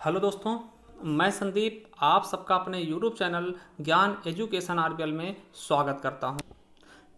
Hello दोस्तों, मैं संदीप आप सबका अपने यूट्यूब चैनल ज्ञान एजुकेशन आरबीएल में स्वागत करता हूं।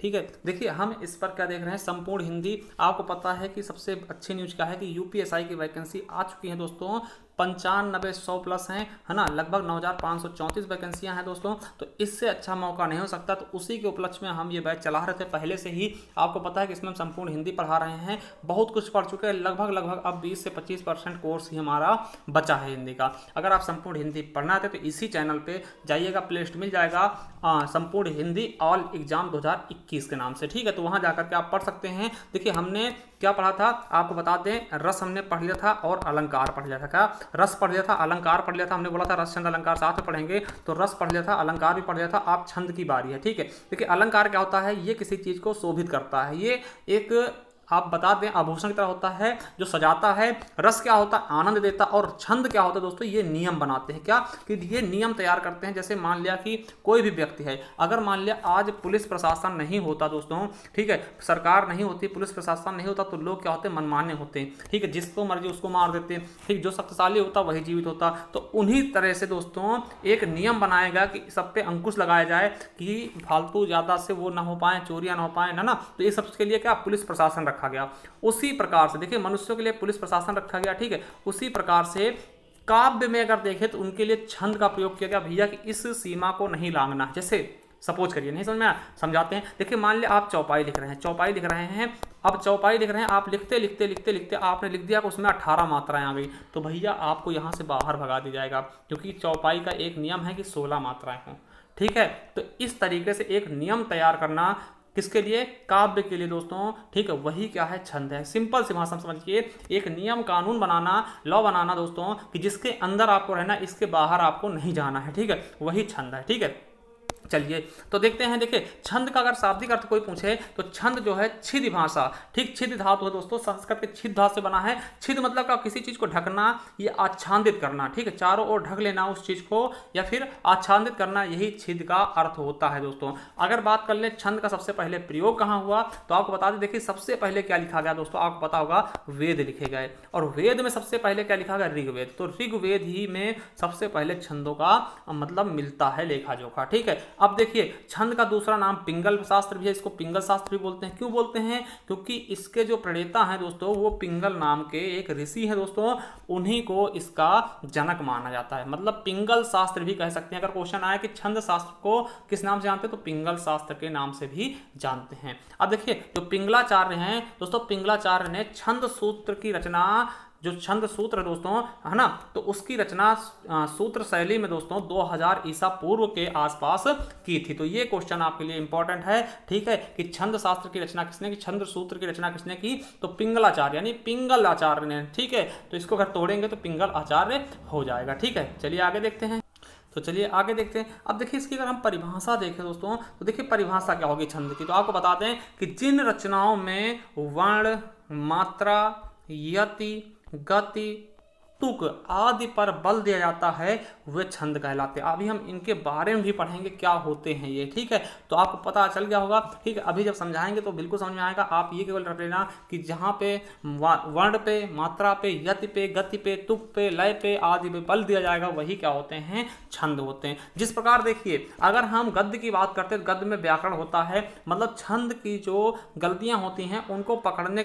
ठीक है, देखिए हम इस पर क्या देख रहे हैं, संपूर्ण हिंदी। आपको पता है कि सबसे अच्छी न्यूज़ क्या है कि यूपीएसआई की वैकेंसी आ चुकी है दोस्तों। 95-100 प्लस हैं, है ना। लगभग 9534 वैकेंसियां हैं दोस्तों। तो इससे अच्छा मौका नहीं हो सकता। तो उसी के उपलक्ष्य में हम ये बैच चला रहे थे पहले से ही। आपको पता है कि इसमें हम संपूर्ण हिंदी पढ़ा रहे हैं। बहुत कुछ पढ़ चुके हैं, लगभग अब 20 से 25% कोर्स ही हमारा बचा है हिंदी का। अगर आप संपूर्ण हिंदी पढ़ना थे तो इसी चैनल पे जाइएगा, प्ले लिस्ट मिल जाएगा संपूर्ण हिंदी ऑल एग्जाम 2021 के नाम से। ठीक है, तो वहां जाकर के आप पढ़ सकते हैं। देखिए हमने क्या पढ़ा था आपको बता दें। रस हमने पढ़ लिया था और अलंकार पढ़ लिया था। क्या रस पढ़ लिया था, अलंकार पढ़ लिया था। हमने बोला था रस छंद अलंकार साथ में पढ़ेंगे, तो रस पढ़ लिया था, अलंकार भी पढ़ लिया था। आप छंद की बारी है। ठीक है, देखिए अलंकार क्या होता है, ये किसी चीज को शोभित करता है। ये एक आप बता दें आभूषण की तरह होता है जो सजाता है। रस क्या होता है, आनंद देता। और छंद क्या होता है दोस्तों, ये नियम बनाते हैं। क्या कि ये नियम तैयार करते हैं। जैसे मान लिया कि कोई भी व्यक्ति है, अगर मान लिया आज पुलिस प्रशासन नहीं होता दोस्तों, ठीक है, सरकार नहीं होती, पुलिस प्रशासन नहीं होता, तो लोग क्या होते हैं, मनमान्य होते हैं। ठीक है, जिसको मर्जी उसको मार देते हैं। ठीक, जो शक्तिशाली होता वही जीवित होता। तो उन्हीं तरह से दोस्तों एक नियम बनाएगा कि सब पे अंकुश लगाया जाए कि फालतू ज्यादा से वो ना हो पाए, चोरियां ना हो पाए, ना। तो ये सब के लिए क्या पुलिस प्रशासन रखा गया। उसी प्रकार से देखिए मनुष्यों के लिए पुलिस प्रशासन रखा गया। ठीक है, उसी प्रकार से काव्य में अगर देखें तो उनके लिए छंद का प्रयोग किया गया। भैया कि इस सीमा को नहीं लांघना। जैसे सपोज करिए, नहीं समझ में समझाते हैं। देखिए मान लिया आप चौपाई लिख रहे हैं, अब चौपाई लिख रहे हैं। आप लिखते आपने लिख दिया कि उसमें 18 मात्राएं आ गई, तो भैया आपको यहां से बाहर भगा दिया जाएगा, क्योंकि चौपाई का एक नियम है कि 16 मात्राएं हों। ठीक है, तो इस तरीके से एक नियम तैयार करना किसके लिए, काव्य के लिए दोस्तों। ठीक है, वही क्या है, छंद है। सिंपल सी भाषा समझिए, एक नियम कानून बनाना, लॉ बनाना दोस्तों, कि जिसके अंदर आपको रहना, इसके बाहर आपको नहीं जाना है। ठीक है, वही छंद है। ठीक है, चलिए तो देखते हैं। देखिए छंद का अगर शाब्दिक अर्थ कोई पूछे तो छंद जो है छिद भाषा। ठीक, छिद धातु है दोस्तों, संस्कृत के छिद धातु से बना है। छिद मतलब का किसी चीज को ढकना या आच्छादित करना। ठीक है, चारों ओर ढक लेना उस चीज को, या फिर आच्छादित करना, यही छिद का अर्थ होता है दोस्तों। अगर बात कर ले छंद का सबसे पहले प्रयोग कहां हुआ, तो आपको बता दें। देखिए सबसे पहले क्या लिखा गया दोस्तों, आपको पता होगा वेद लिखे गए। और वेद में सबसे पहले क्या लिखा गया, ऋग्वेद। तो ऋग्वेद ही में सबसे पहले छंदों का मतलब मिलता है, लेखा जोखा। ठीक है, अब देखिए छंद का दूसरा नाम पिंगल शास्त्र भी है। इसको पिंगल शास्त्र भी बोलते हैं। क्यों बोलते हैं, क्योंकि इसके जो प्रणेता हैं दोस्तों वो पिंगल नाम के एक ऋषि हैं दोस्तों। उन्हीं को इसका जनक माना जाता है। मतलब पिंगल शास्त्र भी कह सकते हैं। अगर क्वेश्चन आया कि छंद शास्त्र को किस नाम से जानते हैं, तो पिंगल शास्त्र के नाम से भी जानते हैं। अब देखिए जो पिंगलाचार्य हैं दोस्तों, पिंगलाचार्य ने छंद सूत्र की रचना, जो छंद सूत्र है दोस्तों, है ना, तो उसकी रचना सूत्र शैली में दोस्तों 2000 ईसा पूर्व के आसपास की थी। तो ये क्वेश्चन आपके लिए इंपॉर्टेंट है। ठीक है, कि छंद शास्त्र की रचना किसने की, छंद सूत्र की रचना किसने की, तो पिंगलाचार्य यानी पिंगल आचार्य ने। ठीक है, तो इसको अगर तोड़ेंगे तो पिंगल आचार्य हो जाएगा। ठीक है, चलिए आगे देखते हैं। तो चलिए आगे देखते हैं। अब देखिए इसकी अगर हम परिभाषा देखें दोस्तों, तो देखिए परिभाषा क्या होगी छंद की। तो आपको बता दें कि जिन रचनाओं में वर्ण, मात्रा, यति, गति, तुक आदि पर बल दिया जाता है वे छंद कहलाते हैं। अभी हम इनके बारे में भी पढ़ेंगे क्या होते हैं ये। ठीक है, तो आपको पता चल गया होगा। ठीक है, अभी जब समझाएंगे तो बिल्कुल समझ में आएगा। आप ये केवल रख लेना कि जहाँ पे वर्ण पे, मात्रा पे, यति पे, गति पे, तुक पे, लय पे आदि पे बल दिया जाएगा वही क्या होते हैं, छंद होते हैं। जिस प्रकार देखिए अगर हम गद्य की बात करते हैं, गद्य में व्याकरण होता है। मतलब छंद की जो गलतियां होती हैं उनको पकड़ने,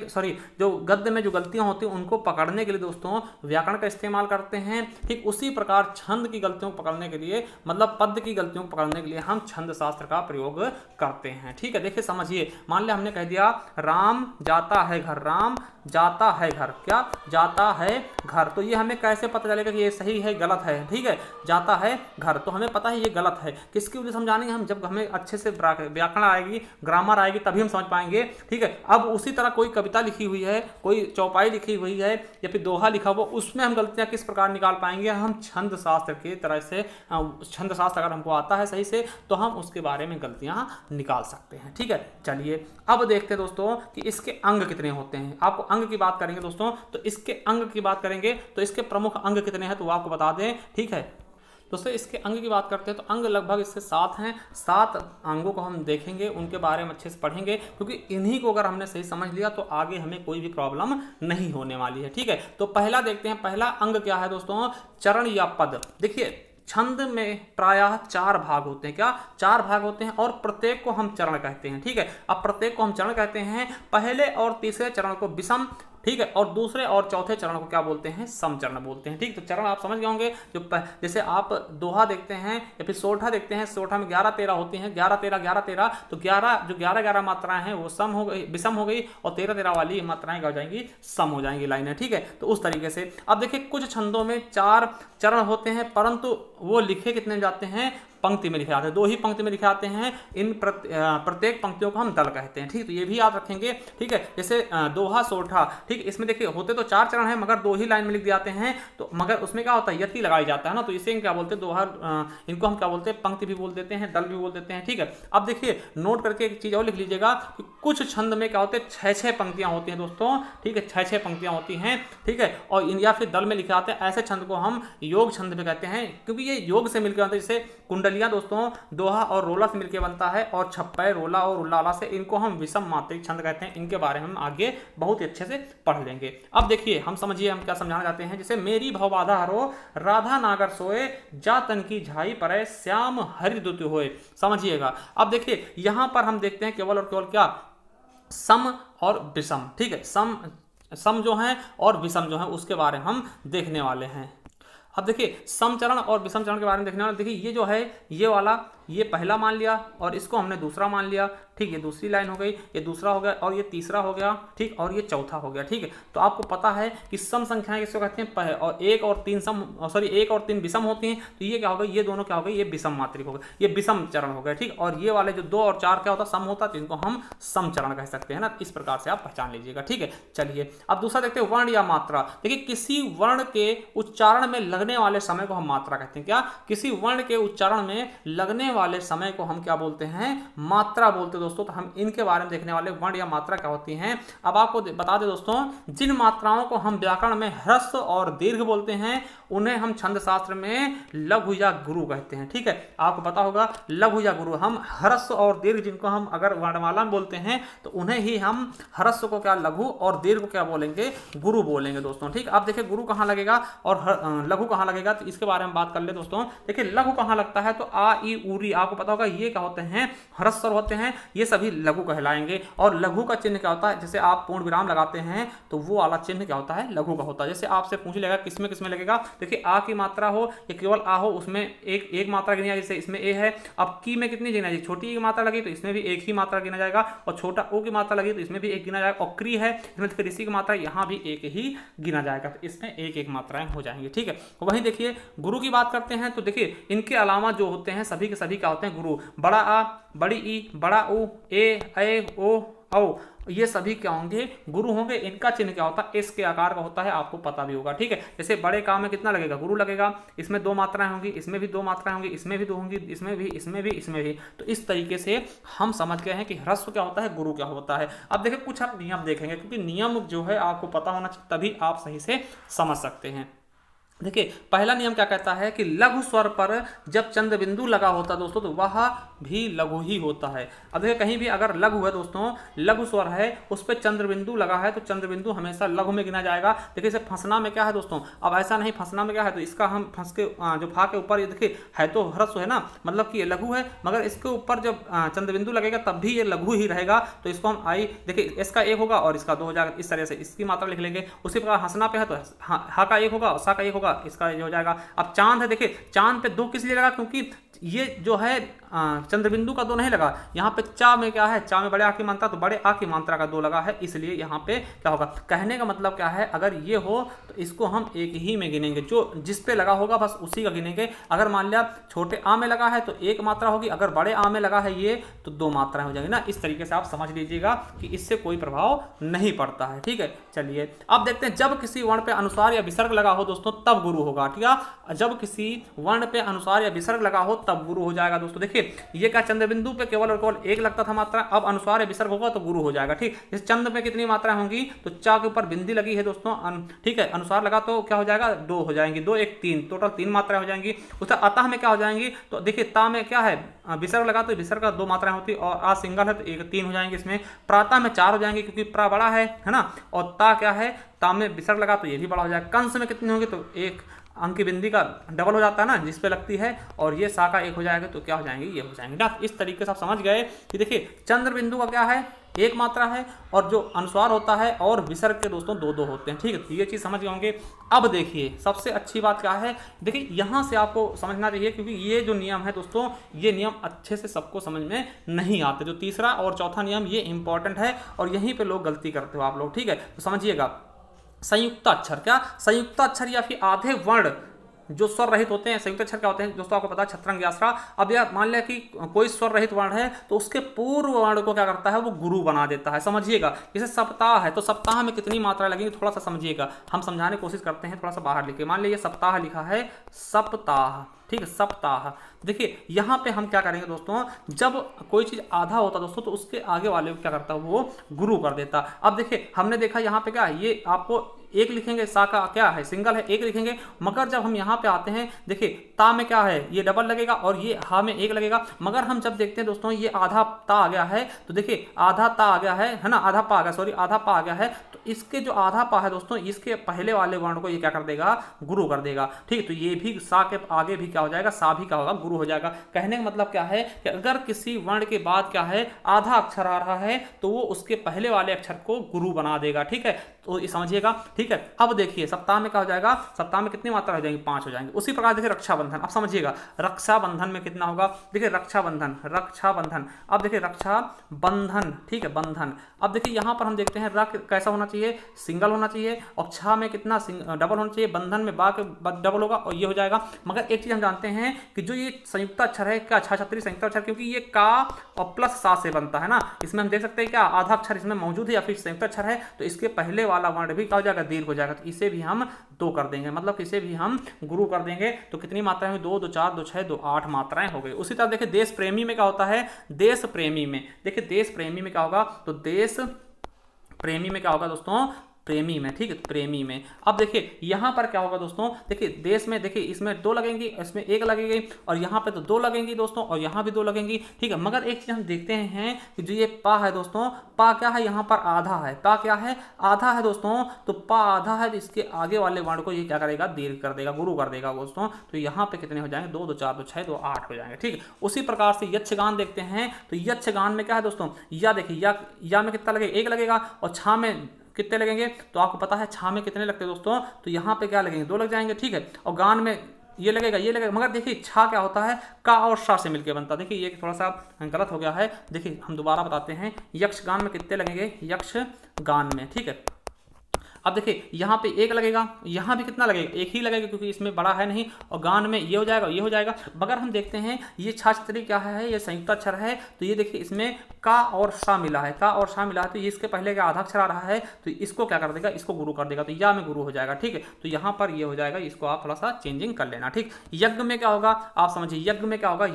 जो गद्य में जो गलतियां होती हैं उनको पकड़ने के लिए दोस्तों व्याकरण का इस्तेमाल करते हैं। ठीक उसी प्रकार छंद की गलतियों को पकड़ने के लिए, मतलब पद की गलतियों को पकड़ने के लिए हम छंद शास्त्र का प्रयोग करते हैं। ठीक है, देखिए समझिए। मान लिया हमने कह दिया राम जाता है घर, राम जाता है घर, क्या जाता है घर। तो ये हमें कैसे पता चलेगा कि ये सही है गलत है। ठीक है, जाता है घर, तो हमें पता है ये गलत है। किसकी वजह समझानेंगे हम, जब हमें अच्छे से व्याकरण आएगी, ग्रामर आएगी, तभी हम समझ पाएंगे। ठीक है, अब उसी तरह कोई कविता लिखी हुई है, कोई चौपाई लिखी हुई है, या फिर दोहा लिखा हुआ, उसमें हम गलतियां किस प्रकार निकाल पाएंगे, हम छंद शास्त्र की तरह से। छंद शास्त्र अगर हमको आता है सही से तो हम उसके बारे में गलतियां निकाल सकते हैं। ठीक है, चलिए अब देखते हैं दोस्तों कि इसके अंग कितने होते हैं। आपको अंग की बात करेंगे दोस्तों, तो इसके अंग की बात करेंगे तो इसके प्रमुख अंग कितने हैं तो वो आपको बता दें। ठीक है, दोस्तों इसके अंग की बात करते हैं तो अंग लगभग इससे 7 हैं। 7 अंगों को हम देखेंगे, उनके बारे में अच्छे से पढ़ेंगे, क्योंकि इन्हीं को अगर हमने सही समझ लिया तो आगे हमें कोई भी प्रॉब्लम नहीं होने वाली है। ठीक है, तो पहला देखते हैं, पहला अंग क्या है दोस्तों, चरण या पद। देखिए छंद में प्रायः 4 भाग होते हैं। क्या? 4 भाग होते हैं और प्रत्येक को हम चरण कहते हैं। ठीक है, अब प्रत्येक को हम चरण कहते हैं। पहले और तीसरे चरण को विषम, ठीक है, और दूसरे और चौथे चरण को क्या बोलते हैं, सम चरण बोलते हैं। ठीक, तो चरण आप समझ गए होंगे। जो जैसे आप दोहा देखते हैं या फिर सोठा देखते हैं, सोठा में 11-13 होती हैं, 11-13 11-13, तो 11 मात्राएं हैं वो सम हो गई, विषम हो गई, और 13-13 वाली मात्राएं क्या हो जाएंगी, सम हो जाएंगी लाइनें। ठीक है, तो उस तरीके से अब देखिए कुछ छंदों में 4 चरण होते हैं, परंतु वो लिखे कितने जाते हैं, पंक्ति में लिखे आते हैं, 2 ही पंक्ति में लिखे आते हैं। इन प्रत्येक पंक्तियों को हम दल कहते हैं। ठीक, तो ये भी याद रखेंगे। ठीक है, जैसे दोहा सोठा, ठीक, इसमें देखिए होते तो 4 चरण हैं मगर 2 ही लाइन में लिख दिए जाते हैं, तो मगर उसमें क्या होता है, यति लगाई जाता है ना, तो इसे क्या बोलते हैं, दोहा, इनको हम क्या बोलते हैं, पंक्ति भी बोल देते हैं, दल भी बोल देते हैं। ठीक है, अब देखिए नोट करके एक चीज और लिख लीजिएगा कि कुछ छंद में क्या होते हैं, 6-6 पंक्तियां होती हैं दोस्तों। ठीक है, 6-6 पंक्तियां होती हैं। ठीक है, और या फिर दल में लिखे आते हैं। ऐसे छंद को हम योग छंद भी कहते हैं, क्योंकि ये योग से मिलकर बनता है। जैसे कुंडलियां दोस्तों दोहा और रोला से मिलकर बनता है, और छप्पय, रोला और उल्लाला से, इनको हम विषम मात्रिक छंद कहते हैं। इनके बारे में हम आगे बहुत ही अच्छे से पढ़ लेंगे। अब देखिए हम समझिए हम क्या समझाना चाहते हैं। जैसे मेरी भवबाधा हरो, राधा नागर सोए, जा तन की झाई परे, श्याम हरि दुति होए। समझिएगा, अब देखिए यहां पर हम देखते हैं केवल और केवल क्या, सम और विषम। ठीक है, सम जो है और विषम जो है उसके बारे में हम देखने वाले हैं। अब देखिए सम चरण और विषम चरण के बारे में देखने वाले। देखिए ये जो है, ये वाला, ये पहला मान लिया और इसको हमने दूसरा मान लिया। ठीक, ये दूसरी लाइन हो गई, ये दूसरा हो गया, और ये तीसरा हो गया। ठीक, और ये चौथा हो गया। ठीक है, तो आपको पता है कि सम संख्याएं किसको कहते हैं, और 1 और 3 विषम होती हैं, तो ये क्या होगा, ये दोनों क्या हो गए, ये विषम मात्रिक हो गए, ये विषम चरण हो गए। ठीक, और ये वाले जो 2 और 4 क्या होता है, सम होता है, तो इनको हम सम चरण कह सकते हैं ना। इस प्रकार से आप पहचान लीजिएगा। ठीक है, चलिए अब दूसरा देखते हैं, वर्ण या मात्रा। देखिए किसी वर्ण के उच्चारण में लगने वाले समय को हम मात्रा कहते हैं। क्या? किसी वर्ण के उच्चारण में लगने वाले समय को हम क्या बोलते हैं, मात्रा बोलते हैं दोस्तों। तो हम इनके बारे में देखने वाले, वर्ण या मात्रा क्या होती हैं। अब आपको बता दें दोस्तों, जिन मात्राओं को हम व्याकरण में ह्रस्व और दीर्घ बोलते हैं, उन्हें हम छंद शास्त्र में लघु या गुरु कहते हैं। ठीक है, आपको पता होगा लघु या गुरु। हम ह्रस्व और दीर्घ जिनको हम अगर वर्णमाला में बोलते हैं तो उन्हें ही हम ह्रस्व को क्या लघु और दीर्घ को क्या बोलेंगे, गुरु बोलेंगे दोस्तों। ठीक, अब देखिए गुरु कहाँ लगेगा और लघु कहाँ लगेगा, तो इसके बारे में बात कर ले दोस्तों। देखिए लघु कहाँ लगता है, तो आ ई उरी, आपको पता होगा ये क्या होते हैं, ह्रस्व होते हैं, ये सभी लघु कहलाएंगे। और लघु का चिन्ह क्या होता है, जैसे आप पूर्ण विराम लगाते हैं तो वो वाला चिन्ह क्या होता है, लघु का होता है। जैसे आपसे पूछ लेगा किसमें किसमें लगेगा, देखिए आ की मात्रा हो या केवल आ हो, उसमें एक मात्रा गिनी जाएगी। जैसे इसमें ए है, अब की में कितनी गिना जाएगी, छोटी की मात्रा लगी तो इसमें भी एक ही मात्रा गिना जाएगा, और छोटा ओ की मात्रा लगी तो इसमें भी एक गिना जाएगा, और क्री है इसमें फिर इसी की मात्रा यहाँ भी एक ही गिना जाएगा, तो इसमें एक मात्राएं हो जाएंगी। ठीक है, वहीं देखिए गुरु की बात करते हैं तो देखिए इनके अलावा जो होते हैं सभी के सभी क्या होते हैं, गुरु। बड़ा आ, बड़ी ई, बड़ा उ, ए ओ औ, ये सभी क्या होंगे, गुरु होंगे। इनका चिन्ह क्या होता है, एस के आकार का होता है, आपको पता भी होगा। ठीक है, जैसे बड़े काम में कितना लगेगा, गुरु लगेगा, इसमें 2 मात्राएं होंगी, इसमें भी 2 मात्राएं होंगी, इसमें भी 2 होंगी, इसमें भी, इसमें भी, इसमें भी। तो इस तरीके से हम समझ गए हैं कि ह्रस्व क्या होता है, गुरु क्या होता है। अब देखिए कुछ हम नियम देखेंगे, क्योंकि नियम जो है आपको पता होना चाहिए, तभी आप सही से समझ सकते हैं। देखिए पहला नियम क्या कहता है कि लघु स्वर पर जब चंद्र बिंदु लगा होता है दोस्तों, तो वह भी लघु ही होता है। अब देखिए कहीं भी अगर लघु है दोस्तों, लघु स्वर है, उस पर चंद्र बिंदु लगा है, तो चंद्र बिंदु हमेशा लघु में गिना जाएगा। देखिए इसे फंसना में क्या है दोस्तों, अब ऐसा नहीं, फंसना में क्या है, तो इसका हम फंस के जो फा के ऊपर, ये देखिए है तो ह्रस्व है ना, मतलब कि ये लघु है, मगर इसके ऊपर जब चंद्र बिंदु लगेगा तब भी ये लघु ही रहेगा। तो इसको हम आई, देखिए इसका 1 होगा और इसका 2 हो जाएगा, इस तरह से इसकी मात्रा लिख लेंगे। उसी प्रकार हंसना पे है तो हा का 1 होगा और सा का 1 होगा, इसका ये हो जाएगा। अब चांद है, देखिए चांद पे 2 किस लिए लगा, क्योंकि ये जो है चंद्रबिंदु का 2 नहीं लगा, यहाँ पे चा में क्या है, चा में बड़े आ की मात्रा, तो बड़े आ की मात्रा का 2 लगा है, इसलिए यहाँ पे क्या होगा। कहने का मतलब क्या है, अगर ये हो तो इसको हम एक ही में गिनेंगे, जो जिस पे लगा होगा बस उसी का गिनेंगे। अगर मान लिया छोटे आ में लगा है तो 1 मात्रा होगी, अगर बड़े आ में लगा है ये तो 2 मात्राएं हो जाएंगी ना। इस तरीके से आप समझ लीजिएगा कि इससे कोई प्रभाव नहीं पड़ता है। ठीक है, चलिए अब देखते हैं जब किसी वर्ण पे अनुस्वार या विसर्ग लगा हो दोस्तों, तब तब गुरु होगा, ठीक है। जब किसी वर्ण पे अनुस्वार या विसर्ग लगा हो तब गुरु हो जाएगा दोस्तों। देखिए ये क्या, चंद्र बिंदु पे केवल और केवल एक लगता था मात्रा, अब अनुस्वार या विसर्ग होगा तो गुरु हो जाएगा, ठीक। इस चंद्र में कितनी मात्रा होंगी, तो चा के ऊपर बिंदी लगी है दोस्तों, ठीक है, अनुस्वार लगा तो क्या हो जाएगा, 2 हो जाएंगी, 2 1 3, टोटल 3 मात्राएं हो जाएंगी। उसका अतः में क्या हो जाएंगी, तो देखिए ता में क्या है, विसर्ग लगा तो विसर्ग का 2 मात्राएं होती, और आ सिंगल है तो 1 3 हो जाएंगे। इसमें प्रातः में 4 हो जाएंगे क्योंकि प्रा बड़ा है ना, और ता क्या है, ता में विसर्ग लगा तो ये भी बड़ा हो जाएगा। कंस में कितनी होंगी, तो 1 अंक की बिंदी का डबल हो जाता है ना जिस पे लगती है, और ये सा का 1 हो जाएगा, तो क्या हो जाएंगे, ये हो जाएंगे ना। इस तरीके से आप समझ गए कि देखिए चंद्र बिंदु का क्या है, एक मात्रा है, और जो अनुस्वार होता है और विसर्ग के दोस्तों 2 होते हैं, ठीक है। ये चीज़ समझ गए होंगे। अब देखिए सबसे अच्छी बात क्या है, देखिए यहाँ से आपको समझना चाहिए, क्योंकि ये जो नियम है दोस्तों, ये नियम अच्छे से सबको समझ में नहीं आते। जो तीसरा और चौथा नियम ये इंपॉर्टेंट है, और यहीं पे लोग गलती करते हो आप लोग, ठीक है। तो समझिएगा, संयुक्त अक्षर, क्या संयुक्त अक्षर या फिर आधे वर्ण जो स्वर रहित होते हैं, संयुक्त अक्षर क्या होते हैं दोस्तों, आपको पता है, छत्रंग यास्रा। अब यार मान लिया कि कोई स्वर रहित वर्ण है तो उसके पूर्व वर्ण को क्या करता है, वो गुरु बना देता है। समझिएगा, जैसे सप्ताह है तो सप्ताह में कितनी मात्रा लगेंगी, थोड़ा सा समझिएगा, हम समझाने की कोशिश करते हैं, थोड़ा सा बाहर लिखिए। मान लीजिए सप्ताह लिखा है, सप्ताह, ठीक है, सप्ताह। देखिए यहाँ पे हम क्या करेंगे दोस्तों, जब कोई चीज आधा होता दोस्तों तो उसके आगे वाले को क्या करता है, वो गुरु कर देता। अब देखिए हमने देखा यहाँ पे क्या है, ये आपको 1 लिखेंगे, सा का क्या है, सिंगल है, 1 लिखेंगे, मगर जब हम यहाँ पे आते हैं, देखिए ता में क्या है, ये डबल लगेगा, और ये हा में 1 लगेगा। मगर हम जब देखते हैं दोस्तों ये आधा ता आ गया है, तो देखिए आधा ता आ गया है ना, आधा पा आ गया, सॉरी आधा पा आ गया है, तो इसके जो आधा पा है दोस्तों, इसके पहले वाले वर्ण को ये क्या कर देगा, गुरु कर देगा, ठीक है। तो ये भी सा के आगे भी क्या हो जाएगा, सा भी क्या होगा, गुरु हो जाएगा। कहने का मतलब क्या है कि अगर किसी वर्ण के बाद क्या है, आधा अक्षर आ रहा है, तो वो उसके पहले वाले अक्षर को गुरु बना देगा, ठीक है। तो ये समझिएगा, ठीक है। अब देखिए सप्ताह में क्या हो जाएगा, सप्ताह में कितनी मात्रा हो जाएंगी, 5 हो जाएंगे। उसी प्रकार देखिए रक्षाबंधन, अब समझिएगा रक्षाबंधन में कितना होगा, देखिए रक्षाबंधन, रक्षाबंधन, अब देखिए रक्षाबंधन, ठीक है, बंधन। अब देखिए यहाँ पर हम देखते हैं रक कैसा होना चाहिए, सिंगल होना चाहिए, और छा में कितना डबल होना चाहिए, बंधन में बा के डबल होगा, और ये हो जाएगा। मगर एक चीज हम जानते हैं कि जो ये संयुक्त अक्षर है, क्या छा छतरी संयुक्त अक्षर, क्योंकि ये का और प्लस सा से बनता है ना, इसमें हम देख सकते हैं क्या आधा अक्षर इसमें मौजूद है या फिर संयुक्त अक्षर है, तो इसके पहले वाला वर्ण भी क्या हो जाएगा, दीर्घ हो जाएगा। तो इसे भी हम 2 कर देंगे, मतलब इसे भी हम गुरु कर देंगे। तो कितनी मात्राएं हुई, 2 2 4 2 6 2 8 मात्राएं हो गई। उसी तरह देखिए देश प्रेमी में क्या होता है, देश प्रेमी में, देखिए देश प्रेमी में क्या होगा, तो देश प्रेमी में क्या होगा दोस्तों, प्रेमी में, ठीक है, प्रेमी में। अब देखिए यहाँ पर क्या होगा दोस्तों, देखिए देश में, देखिए इसमें 2 लगेंगी, इसमें 1 लगेगी, और यहाँ पे तो 2 लगेंगी दोस्तों, और यहाँ भी 2 लगेंगी, ठीक है। मगर एक चीज हम देखते हैं कि जो ये पा है दोस्तों, पा क्या है, यहाँ पर आधा है, पा क्या है, आधा है दोस्तों, तो पा आधा है, तो इसके आगे वाले वर्ण को ये क्या करेगा, दीर्घ कर देगा, गुरु कर देगा दोस्तों। तो यहाँ पे कितने हो जाएंगे, 2 2 4 2 6 2 8 हो जाएंगे, ठीक है। उसी प्रकार से यक्षगान देखते हैं, तो यक्षगान में क्या है दोस्तों, या देखिए या में कितना लगेगा, 1 लगेगा, और छा में कितने लगेंगे, तो आपको पता है छा में कितने लगते हैं दोस्तों, तो यहाँ पे क्या लगेंगे, 2 लग जाएंगे, ठीक है। और गान में ये लगेगा, ये लगेगा, मगर देखिए छा क्या होता है, का और शा से मिलकर बनता है। देखिए ये थोड़ा सा गलत हो गया है, देखिए हम दोबारा बताते हैं, यक्षगान में कितने लगेंगे, यक्षगान में, ठीक है। अब देखिए यहाँ पे 1 लगेगा, यहाँ भी कितना लगेगा, 1 ही लगेगा, क्योंकि इसमें बड़ा है नहीं, और गान में ये हो जाएगा, ये हो जाएगा। मगर हम देखते हैं ये छा छतरी क्या है, ये संयुक्त अक्षर है, तो ये देखिए इसमें का और सा मिला है, का और सा मिला है, तो ये इसके पहले का आधा अक्षर आ रहा है, तो इसको क्या कर देगा, इसको गुरु कर देगा, तो या में गुरु हो जाएगा, ठीक है। तो यहाँ पर ये हो जाएगा, इसको आप थोड़ा सा चेंजिंग कर लेना, ठीक। यज्ञ में क्या होगा, आप समझिए, यज्ञ में क्या होगा,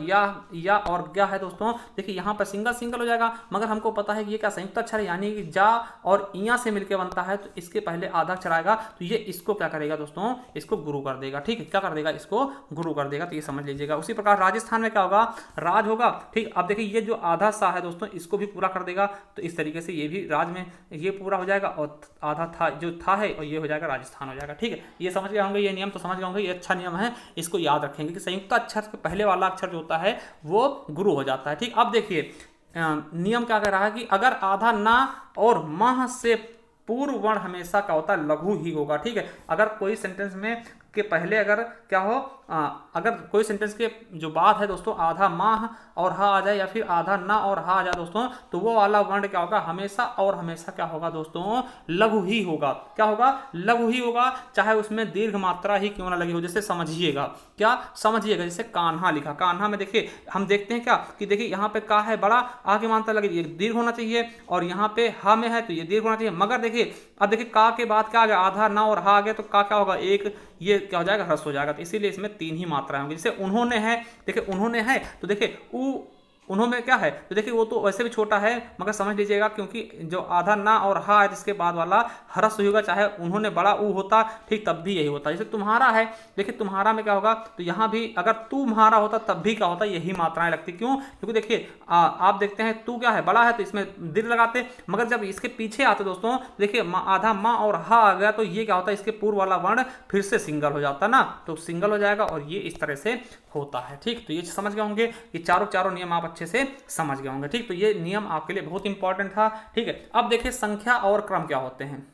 या और क्या है दोस्तों, देखिए यहाँ पर सिंगल सिंगल हो जाएगा, मगर हमको पता है कि ये क्या संयुक्त अक्षर है, यानी कि जा और इया से मिलकर बनता है, तो इसके पहले आधा अक्षर आएगा, तो ये इसको क्या करेगा दोस्तों, इसको गुरु कर देगा, ठीक है, क्या कर देगा, इसको गुरु कर देगा, तो ये समझ लीजिएगा। उसी प्रकार राजस्थान में क्या होगा, राज होगा, ठीक। अब देखिए ये जो आधा सा है दोस्तों, इसको भी पूरा कर देगा, तो इस तरीके से ये भी राज में ये पूरा हो जाएगा, और आधा था जो था है, और ये हो जाएगा राजस्थान हो जाएगा, ठीक है। ये समझ गए होंगे, ये नियम तो समझ गए होंगे, ये अच्छा नियम है, इसको याद रखेंगे कि संयुक्त अक्षर के पहले वाला अक्षर जो होता है वो गुरु हो जाता है, ठीक। अब देखिए नियम क्या कह रहा है कि अगर आधा ना और माह से पूर्व वर्ण हमेशा क्या होता है, लघु ही होगा, ठीक है। अगर कोई सेंटेंस में के पहले अगर क्या हो, अगर कोई सेंटेंस के जो बात है दोस्तों आधा माह और हा आ जाए, या फिर आधा ना और हा आ जाए दोस्तों, तो वो वाला वर्ण क्या होगा, हमेशा और हमेशा क्या होगा दोस्तों, लघु ही होगा। क्या होगा, लघु ही होगा, चाहे उसमें दीर्घ मात्रा ही क्यों ना लगी हो। जैसे समझिएगा, क्या समझिएगा, जैसे कान्हा लिखा, कान्हा में देखिए हम देखते हैं क्या कि देखिए यहाँ पे का है बड़ा, आ की मात्रा लगी, ये दीर्घ होना चाहिए, और यहाँ पे हा में है तो ये दीर्घ होना चाहिए। मगर देखिए अब देखिए का के बाद क्या आ गया, आधा ना और हा आ गया, तो का क्या होगा, एक ये क्या हो जाएगा, ह्रस्व हो जाएगा। तो इसीलिए इसमें 3 ही मात्राएं होंगी। जैसे उन्होंने है, देखिए उन्होंने है तो देखिए उन्होंने क्या है, तो देखिए वो तो वैसे भी छोटा है, मगर समझ लीजिएगा क्योंकि जो आधा ना और हा है जिसके बाद वाला ह्रस्व होगा, चाहे उन्होंने बड़ा ऊ होता ठीक तब भी यही होता। जैसे तुम्हारा है, देखिए तुम्हारा में क्या होगा, तो यहाँ भी अगर तुम्हारा होता तब भी क्या होता, यही मात्राएं लगती। क्यों? क्योंकि देखिए आप देखते हैं तू क्या है, बड़ा है तो इसमें दीर्घ लगाते, मगर जब इसके पीछे आते दोस्तों, देखिए आधा माँ और हा आ गया तो ये क्या होता है, इसके पूर्व वाला वर्ण फिर से सिंगल हो जाता ना, तो सिंगल हो जाएगा और ये इस तरह से होता है। ठीक, तो ये समझ गए होंगे, ये चारों नियम आप अच्छे से समझ गए होंगे। ठीक, तो ये नियम आपके लिए बहुत इंपॉर्टेंट था। ठीक है, अब देखिए संख्या और क्रम क्या होते हैं।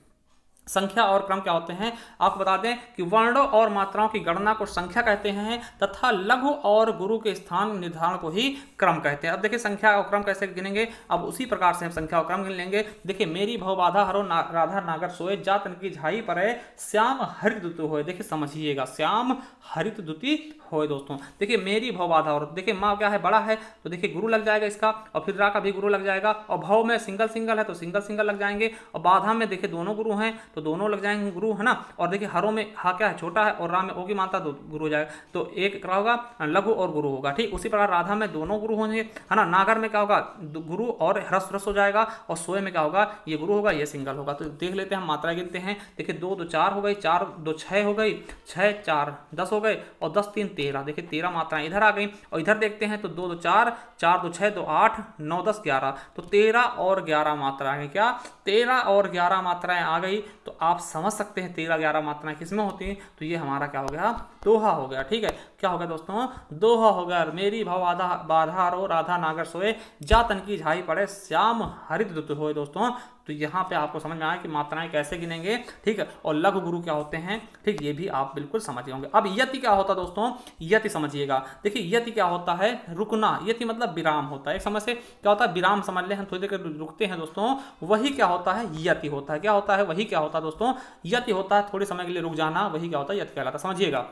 संख्या और क्रम क्या होते हैं, आपको बता दें कि वर्णों और मात्राओं की गणना को संख्या कहते हैं तथा लघु और गुरु के स्थान निर्धारण को ही क्रम कहते हैं। अब देखिए संख्या और क्रम कैसे गिनेंगे, अब उसी प्रकार से हम संख्या और क्रम गिन लेंगे। देखिए मेरी भव बाधा हरो राधा नागर सोए, जा तन की झाई परे, श्याम हरित दुतु होए। देखिए समझिएगा, श्याम हरित दुति होए दोस्तों। देखिए मेरी भव बाधा, और देखिए माँ क्या है, बड़ा है तो देखिए गुरु लग जाएगा इसका, और फिर रा का भी गुरु लग जाएगा, और भव में सिंगल सिंगल है तो सिंगल सिंगल लग जाएंगे, और बाधा में देखिए दोनों गुरु हैं तो दोनों लग जाएंगे गुरु, है ना। और देखिए हरों में हा क्या है, छोटा है, और रा में ओ की मात्रा तो गुरु हो जाएगा, तो एक क्या होगा, लघु और गुरु होगा। ठीक, उसी प्रकार राधा में दोनों गुरु होंगे, है ना। नागर में क्या होगा, गुरु और ह्रस्व हो जाएगा, और सोए में क्या होगा, ये गुरु होगा ये सिंगल होगा। तो देख लेते हैं हम मात्रा गिनते हैं। देखिए 2 2 4 हो गई, 4 2 6 हो गई, 6 4 10 हो गए, और 10 3 13। देखिए 13 मात्राएं इधर आ गई, और इधर देखते हैं तो 2 2 4 4 2 6 2 8 9 10 11, तो 13 और 11 मात्राएं, क्या 13 और 11 मात्राएं आ गई। तो आप समझ सकते हैं 13 11 मात्राएं किसमें होती हैं, तो ये हमारा क्या हो गया, दोहा हो गया। ठीक है, क्या हो गया दोस्तों, दोहा हो गया। मेरी भव बाधा रो राधा नागर सोए, जा तन की झाई पड़े, श्याम हरित दुत होए। दोस्तों तो यहाँ पे आपको समझ में आया कि मात्राएं कैसे गिनेंगे। ठीक है, और लघु गुरु क्या होते हैं, ठीक, ये भी आप बिल्कुल समझ होंगे। अब यति क्या होता है दोस्तों, यति समझिएगा। देखिए यति क्या होता है, रुकना। यति मतलब विराम होता है, एक समझ से क्या होता है, विराम समझ ले, हम थोड़ी देर रुकते हैं दोस्तों, वही क्या होता है, यति होता है। क्या होता है, वही क्या होता है दोस्तों, यति होता है। थोड़े समय के लिए रुक जाना, वही क्या होता है, यति कहलाता है। समझिएगा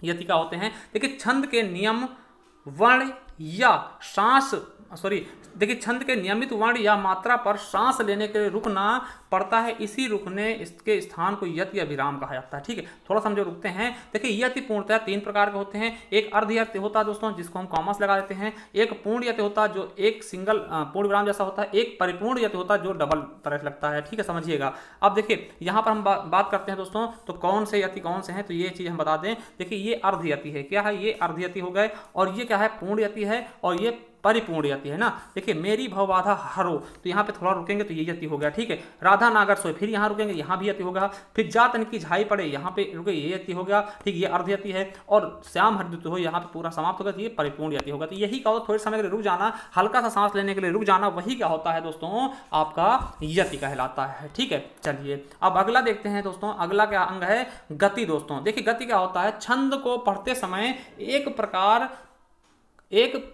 यति क्या होते हैं। देखिए छंद के नियम वर्ण या सांस देखिए छंद के नियमित वर्ण या मात्रा पर सांस लेने के लिए रुकना पड़ता है, इसी रुकने इसके स्थान को यति या विराम कहा जाता है। ठीक है, थोड़ा समझो रुकते हैं। देखिए यति पूर्णतः 3 प्रकार के होते हैं। एक अर्ध यति होता है दोस्तों, जिसको हम कॉमर्स लगा देते हैं। एक पूर्ण यति होता है जो एक सिंगल पूर्ण विराम जैसा होता है। एक परिपूर्ण यति होता है जो डबल तरह से लगता है। ठीक है, समझिएगा। अब देखिए यहाँ पर हम बात करते हैं दोस्तों, तो कौन से यति कौन से हैं, तो ये चीज हम बता दें। देखिए ये अर्ध यति है, क्या है, ये अर्ध यति हो गए, और ये क्या है, पूर्ण यति है, और ये परिपूर्ण यति है ना। देखिए मेरी भव बाधा हरो, तो यहाँ पे थोड़ा रुकेंगे तो ये यति हो गया। ठीक है, राधा नागर सोए, फिर यहाँ रुकेंगे, यहाँ भी यति होगा। फिर जा तन की झाई पड़े, यहाँ पे रुके, ये यति हो गया। ठीक, ये अर्ध यति है। और श्याम हरित हो, यहाँ पे पूरा समाप्त होगा, तो ये परिपूर्ण यति होगा। तो यही क्या होता है, थोड़े समय के लिए रुक जाना, हल्का सा सांस लेने के लिए रुक जाना, वही क्या होता है दोस्तों, आपका यति कहलाता है। ठीक है, चलिए अब अगला देखते हैं दोस्तों। अगला क्या अंग है, गति। दोस्तों देखिए गति क्या होता है, छंद को पढ़ते समय एक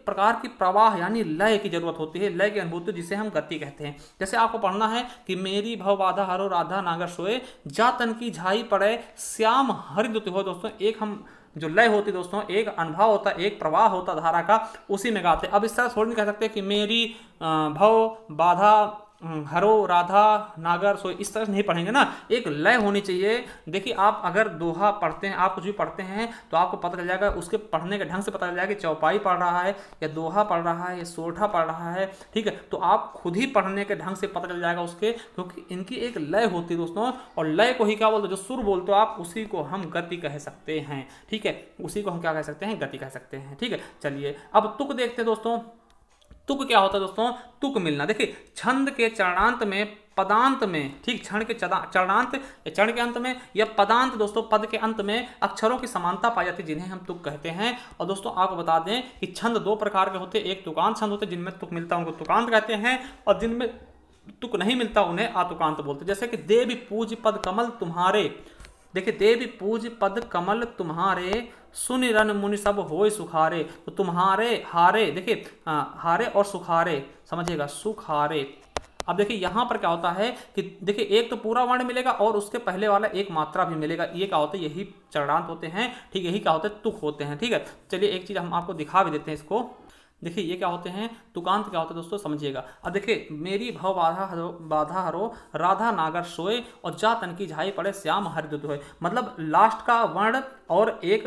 प्रकार की प्रवाह यानी लय की जरूरत होती है, लय की अनुभूति, जिसे हम गति कहते हैं। जैसे आपको पढ़ना है कि मेरी भव बाधा हरो राधा नागर सोए, जा तन की झाई पड़े, श्याम हरित हो। दोस्तों एक हम जो लय होती है दोस्तों, एक अनुभव होता है, एक प्रवाह होता है धारा का, उसी में गाते। अब इस तरह थोड़ी नहीं कह सकते कि मेरी भव बाधा हरो राधा नागर सोए, इस तरह से नहीं पढ़ेंगे ना, एक लय होनी चाहिए। देखिए आप अगर दोहा पढ़ते हैं, आप कुछ भी पढ़ते हैं, तो आपको पता चल जाएगा, उसके पढ़ने के ढंग से पता चल जाएगा कि चौपाई पढ़ रहा है या दोहा पढ़ रहा है या सोरठा पढ़ रहा है। ठीक है, तो आप खुद ही पढ़ने के ढंग से पता चल जाएगा उसके, क्योंकि इनकी एक लय होती है दोस्तों, और लय को ही क्या बोलते हैं, जो सुर बोलते हो आप, उसी को हम गति कह सकते हैं। ठीक है, उसी को हम क्या कह सकते हैं, गति कह सकते हैं। ठीक है, चलिए अब तुक देखते हैं दोस्तों। तुक क्या होता है दोस्तों, तुक मिलना। देखिए छंद के चरणांत में, पदांत में, ठीक, क्षण के चरणांत या चरण के अंत में, या पदांत दोस्तों पद के अंत में अक्षरों की समानता पाई जाती है, जिन्हें हम तुक कहते हैं। और दोस्तों आपको बता दें कि छंद 2 प्रकार के होते हैं। एक तुकांत छंद होते हैं, जिनमें तुक मिलता है उनको तुकांत कहते हैं, और जिनमें तुक नहीं मिलता उन्हें अतुकांत बोलते हैं। जैसे कि देवी पूज पद कमल तुम्हारे, देखिए देवी पूज पद कमल तुम्हारे, सुनि रन मुनि सब होय सुखारे। तो तुम्हारे हारे, देखिए हारे और सुखारे, समझिएगा, सुखारे। अब देखिए यहाँ पर क्या होता है कि देखिए एक तो पूरा वर्ण मिलेगा और उसके पहले वाला एक मात्रा भी मिलेगा। ये क्या होता है, यही चरणांत होते हैं। ठीक, यही क्या होते हैं, तुक होते हैं। ठीक है, चलिए एक चीज हम आपको दिखा भी देते हैं इसको। देखिए ये क्या होते हैं, तुकांत क्या होते हैं दोस्तों, समझिएगा। अब देखिए, मेरी भव बाधा हरो राधा नागर सोए और जा तन की झाई पड़े श्याम हरिदुत होए। मतलब लास्ट का वर्ण और एक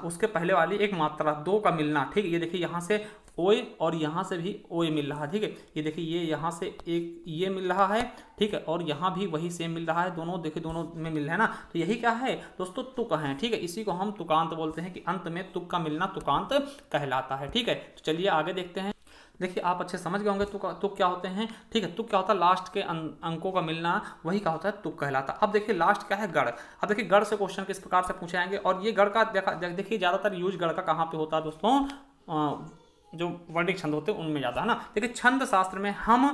उसके पहले वाली एक मात्रा, दो का मिलना, ठीक है। ये देखिए यहाँ से ओए और यहाँ से भी ओए मिल रहा है, ठीक है। ये देखिए ये यहाँ से एक ये मिल रहा है, ठीक है, और यहाँ भी वही सेम मिल रहा है, दोनों देखिए दोनों में मिल रहा है ना। तो यही क्या है दोस्तों, तुक है, ठीक है। इसी को हम तुकांत बोलते हैं कि अंत में तुक का मिलना तुकांत कहलाता है, ठीक है। तो चलिए आगे देखते हैं। देखिए आप अच्छे समझ गए होंगे तुक क्या होते हैं, ठीक है। तुक क्या होता है, लास्ट के अंकों का मिलना, वही क्या होता है, तुक कहलाता। अब देखिए लास्ट क्या है, गढ़। अब देखिए गढ़ से क्वेश्चन किस प्रकार से पूछे जाएंगे, और ये गढ़ का देखिए ज्यादातर यूज गढ़ का कहाँ पे होता है दोस्तों, जो वर्णिक छंद होते हैं उनमें ज्यादा, है ना। देखिए छंद शास्त्र में हम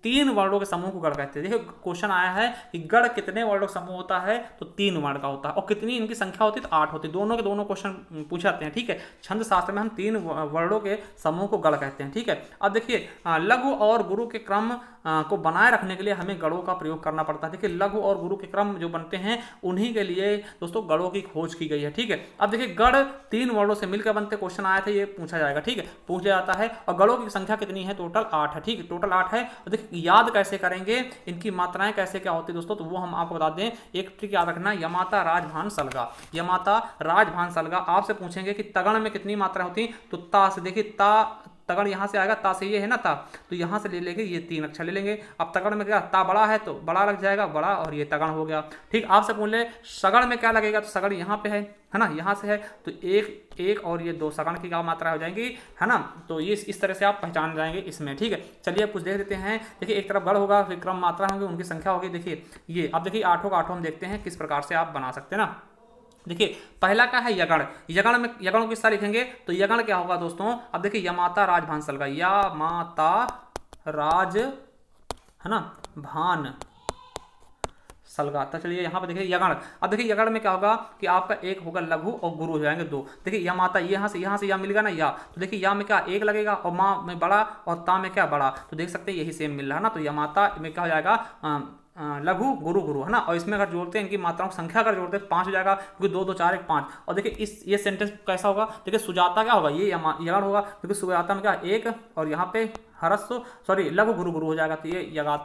3 वर्णों के समूह को गढ़ कहते हैं। देखिए क्वेश्चन आया है कि गढ़ कितने वर्णों का समूह होता है, तो 3 वर्ण का होता है, और कितनी इनकी संख्या होती है, तो 8 होती है। दोनों के दोनों क्वेश्चन पूछे जाते हैं, ठीक है। छंद शास्त्र में हम 3 वर्णों के समूह को गढ़ कहते हैं, ठीक है। अब देखिए लघु और गुरु के क्रम को बनाए रखने के लिए हमें गढ़ों का प्रयोग करना पड़ता है। देखिए लघु और गुरु के क्रम जो बनते हैं, उन्हीं के लिए दोस्तों गढ़ों की खोज की गई है, ठीक है। अब देखिए गढ़ 3 वर्णों से मिलकर बनते, क्वेश्चन आया था, ये पूछा जाएगा, ठीक है, पूछा जाता है। और गढ़ों की संख्या कितनी है, टोटल 8 है, ठीक है, टोटल 8 है। और देखिए याद कैसे करेंगे, इनकी मात्राएं कैसे क्या होती है दोस्तों, तो वो हम आपको बता दें। एक ट्रिक याद रखना, यमाता राजभान सलगा, यमाता राजभान सलगा। आपसे पूछेंगे कि तगड़ में कितनी मात्रा होती, तो ता से, देखिए ता तगड़ यहाँ से आएगा, ता से ये है ना ता, तो यहाँ से ले लेंगे, ये 3 अक्षर ले लेंगे। अब तगड़ में क्या, ता बड़ा है तो बड़ा लग जाएगा, बड़ा, और ये तगड़ हो गया, ठीक। आपसे पूछ ले सगड़ में क्या लगेगा, तो सगड़ यहाँ पे है ना, यहाँ से है, तो एक और ये 2 सगड़ की क्या मात्रा हो जाएंगी, है ना। तो ये इस तरह से आप पहचान जाएंगे इसमें, ठीक है। चलिए अब कुछ देख देते हैं। देखिए एक तरफ गढ़ होगा, फिर क्रम मात्रा होंगी, उनकी संख्या होगी। देखिए ये अब देखिए 8 का 8 हम देखते हैं किस प्रकार से आप बना सकते हैं ना। देखिए पहला क्या है, यगण। यगण में यगण को किस तरह लिखेंगे, तो यगण क्या होगा दोस्तों, अब देखिए यमाता राजभान सलगा, या माता राज, है ना, भान सलगा। तो चलिए यहाँ पे देखिए यगण। अब देखिए यगण में क्या होगा कि आपका एक होगा लघु और गुरु हो जाएंगे 2। देखिए या माता, यहाँ से या मिल गया ना, या, तो देखिए या में क्या 1 लगेगा, और माँ में बड़ा, और ता में क्या बड़ा, तो देख सकते हैं यही सेम मिल रहा है ना। तो या माता में क्या हो जाएगा, लघु गुरु गुरु, है ना। और इसमें अगर जोड़ते हैं इनकी मात्राओं की संख्या अगर जोड़ते हैं 5 हो जाएगा, क्योंकि 2 2 4 1 5। और देखिए ये सेंटेंस कैसा होगा, देखिए सुजाता क्या होगा, ये यगण होगा, क्योंकि सुजाता में क्या 1 और यहाँ पे लघु गुरु गुरु हो जाएगा, तो ये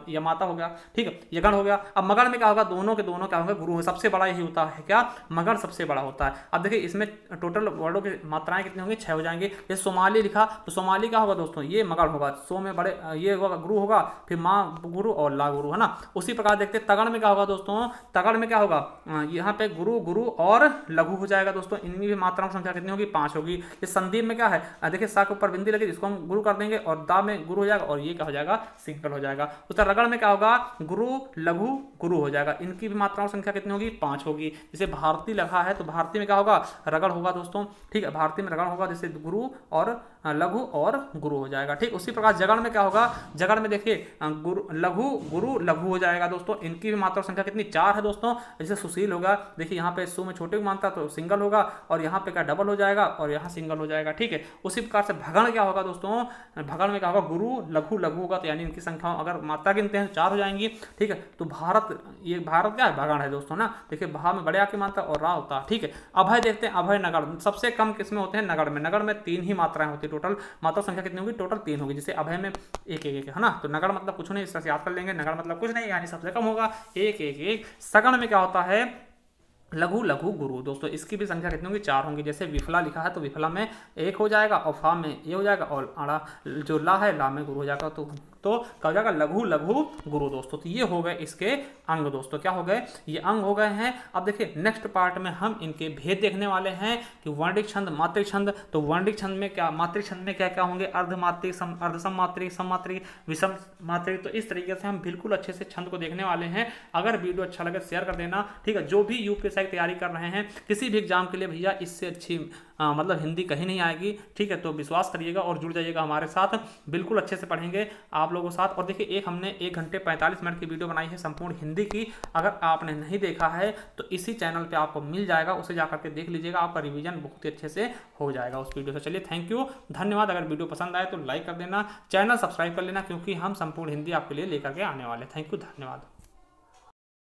यमाता हो गया, ठीक है, यगण हो गया। अब मगध में क्या होगा, दोनों के दोनों क्या होंगे, गुरु है, सबसे बड़ा यही होता है क्या, मगध सबसे बड़ा होता है। अब देखिए इसमें टोटल वर्डों की मात्राएं कितनी होंगी, 6 हो जाएंगे। जैसे सोमाली लिखा, तो सोमाली क्या होगा दोस्तों, ये मगध होगा, सो में बड़े ये होगा गुरु होगा, फिर माँ गुरु और ला गुरु, है ना। उसी प्रकार देखते तगड़ में क्या होगा दोस्तों, तगड़ में क्या होगा, यहाँ पे गुरु गुरु और लघु हो जाएगा दोस्तों। इनकी भी मात्राओं की संख्या कितनी होगी, 5 होगी। इस संदीप में क्या है, देखिए सा के ऊपर बिंदी लगी, जिसको हम गुरु कर देंगे, और दा में गुरु हो जाएगा, और ये क्या हो जाएगा, सिंगल हो जाएगा। उसका रगड़ में क्या होगा, गुरु लघु गुरु हो जाएगा। इनकी भी मात्राओं की संख्या कितनी होगी, 5 होगी। जैसे भारती लिखा है, तो भारती में क्या होगा, रगड़ होगा दोस्तों, ठीक है, भारती में रगड़ होगा, जैसे गुरु और लघु और गुरु हो जाएगा, ठीक। उसी प्रकार जगड़ में क्या होगा, जगड़ में देखिए लघु गुरु लघु हो जाएगा दोस्तों। इनकी भी मात्रा संख्या कितनी, 4 है दोस्तों। जैसे सुशील होगा, देखिए यहाँ पे सु में छोटे को मानता तो सिंगल होगा, और यहाँ पे क्या डबल हो जाएगा, और यहाँ सिंगल हो जाएगा, ठीक है। उसी प्रकार से भगण क्या होगा दोस्तों, भगण में क्या होगा, गुरु लघु लघु होगा, तो यानी इनकी संख्या अगर मात्रा गिनते हैं 4 हो जाएंगी, ठीक है। तो भारत, ये भारत क्या है, भगण है दोस्तों ना। देखिए भा में बड़े आ की मात्रा और रा होता है, ठीक है। अभय देखते हैं, अभय नगर सबसे कम किसमें होते हैं, नगर में। नगर में 3 ही मात्राएं होती है, टोटल मात्रा संख्या कितनी होगी, टोटल 3 होगी। जैसे अभय में 1 1 1, है ना। तो नगर मतलब कुछ नहीं, इस तरह से याद कर लेंगे, नगर मतलब कुछ नहीं, यानी सबसे कम होगा 1 1 1। सगण में क्या होता है, लघु लघु गुरु दोस्तों। इसकी भी संख्या कितनी होगी, 4 होंगी। जैसे विफला लिखा है, तो विफला में 1 हो जाएगा, और फा में ये हो जाएगा, और आड़ा जो ला है, ला में गुरु हो जाएगा, तो क्या हो जाएगा, लघु लघु गुरु दोस्तों। तो ये हो गए इसके अंग दोस्तों, क्या हो गए, ये अंग हो गए हैं। अब देखिए नेक्स्ट पार्ट में हम इनके भेद देखने वाले हैं कि वर्णिक छंद, मात्रिक छंद। तो वर्णिक छंद में क्या, मात्रिक छंद में क्या क्या होंगे, अर्धमात्रिक, अर्धसममात्रिक, सममात्रिक, विषम मात्रिक। तो इस तरीके से हम बिल्कुल अच्छे से छंद को देखने वाले हैं। अगर वीडियो अच्छा लगे शेयर कर देना, ठीक है। जो भी यूपीएससी की तैयारी कर रहे हैं, किसी भी एग्जाम के लिए भैया इससे अच्छी मतलब हिंदी कहीं नहीं आएगी, ठीक है। तो विश्वास करिएगा और जुड़ जाइएगा हमारे साथ, बिल्कुल अच्छे से पढ़ेंगे आप लोगों के साथ। और देखिए एक हमने 1 घंटे 45 मिनट की वीडियो बनाई है संपूर्ण हिंदी की। अगर आपने नहीं देखा है तो इसी चैनल पे आपको मिल जाएगा, उसे जाकर के देख लीजिएगा, आपका रिवीजन बहुत ही अच्छे से हो जाएगा उस वीडियो से। चलिए थैंक यू, धन्यवाद। अगर वीडियो पसंद आए तो लाइक कर देना, चैनल सब्सक्राइब कर लेना, क्योंकि हम संपूर्ण हिंदी आपके लिए लेकर के आने वाले। थैंक यू, धन्यवाद।